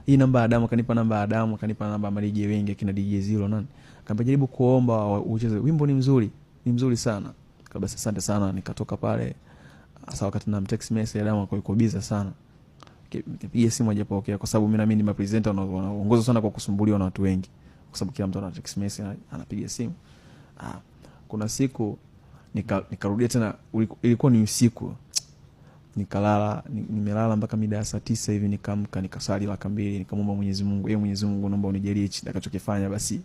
Hii namba ya Adamu, akanipa namba ya Adamu, akanipa namba ya DJ wengi kina DJ Zero nani. Akaniambia jaribu kuomba ucheze wimbo, ni mzuri sana. Kabla asante sana, nikatoka pale. Sasa wakati na text message Adamu yuko busy sana. Nikipiga simu hajapokea kwa sababu mimi na mimi ni presenter wanaongoza sana kwa kusumbuliwa na watu wengi. Kwa sababu kila mtu ana text message anapiga simu. Kuna siku nikarudia tena, ilikuwa ni usiku. Nikalala, nimelala mpaka mida ya saa 9 hivi, nikaamka nikasali raka 2, nikamwomba Mwenyezi Mungu, Mwenyezi Mungu naomba unijalie hichi nitakachokifanya basi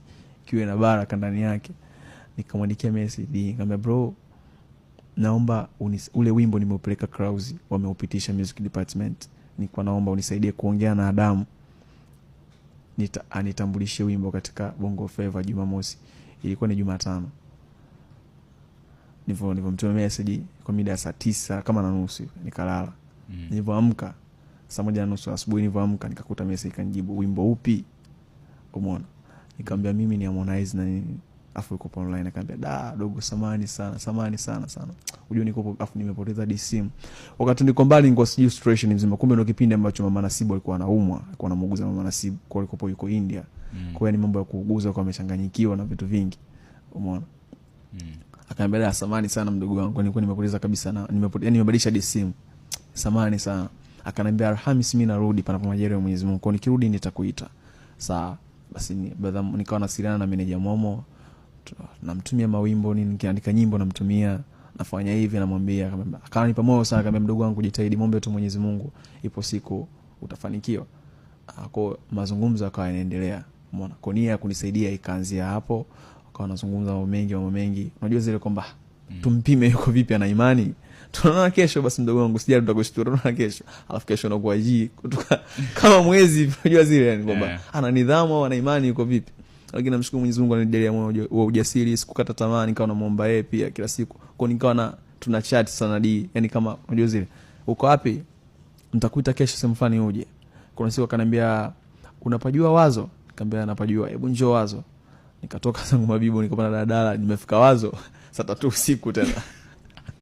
kiwe na baraka ndani yake. Nikamwandikia message, nikamwambia bro, naomba ule wimbo nimeupeleka Clouds, wameupitisha music department. Nilikuwa naomba unisaidie kuongea na Adamu anitambulishe wimbo katika Bongo Flava Jumamosi. Ilikuwa ni Jumatano. Nilipomtumia message kwa mida ya saa 9 kama na nusu nikalala. Nilipoamka saa 1:30 asubuhi, nilipoamka nikakuta message kanijibu, wimbo upi? Umeona? Nikamwambia mimi ni Harmonize na nini. Afu yuko online, akamwambia dogo, samani sana. Unajua niko afu nimepoteza simu. Wakati niko mbali niko sijui situation nzima. Kumbe ndio kipindi ambacho Mama Nasibu alikuwa anaumwa, alikuwa anamuuguza Mama Nasibu, kwa alikuwa yuko India. Kwa hiyo ni mambo ya kuuguza, kwa amechanganyikiwa na vitu vingi. Umeona? Akaniambia samani sana mdogo wangu, nilikuwa nimepoteza kabisa na nimebadilisha simu. Samani sana. Akaniambia Alhamisi mimi narudi panapo majaliwa ya Mwenyezi Mungu. Kwa nikirudi nitakuita. Sawa. Basi nikawa nasiliana na meneja Momo, namtumia mawimbo nini, nikiandika nyimbo namtumia, nafanya hivi, namwambia. Akanipa moyo sana, akamwambia mdogo wangu jitahidi, muombe tu Mwenyezi Mungu, ipo siku utafanikiwa. Kwa mazungumzo yakawa yanaendelea. Umeona? Kwa nia ya kunisaidia ikaanzia hapo. Akawa anazungumza mambo mengi. Unajua zile kwamba tumpime yuko vipi, ana imani. Tunaona kesho basi mdogo wangu, sijali tutakushukuru na kesho. Alafu kesho nakuwa kutoka kama mwezi, unajua zile yani kwamba ana nidhamu au ana imani yuko vipi. Lakini namshukuru Mwenyezi Mungu anijalia moyo wa ujasiri, sikukata tamaa, nikawa namuomba yeye pia kila siku. Kwa nikawa tuna chat sana yani kama unajua zile, uko wapi? Nitakuita kesho sehemu fulani uje. Kuna siku akaniambia unapajua Wazo? Nikamwambia napajua, hebu njoo Wazo. Nikatoka zangu Mabibo, nikapanda daladala, nimefika Wazo saa 3 usiku tena.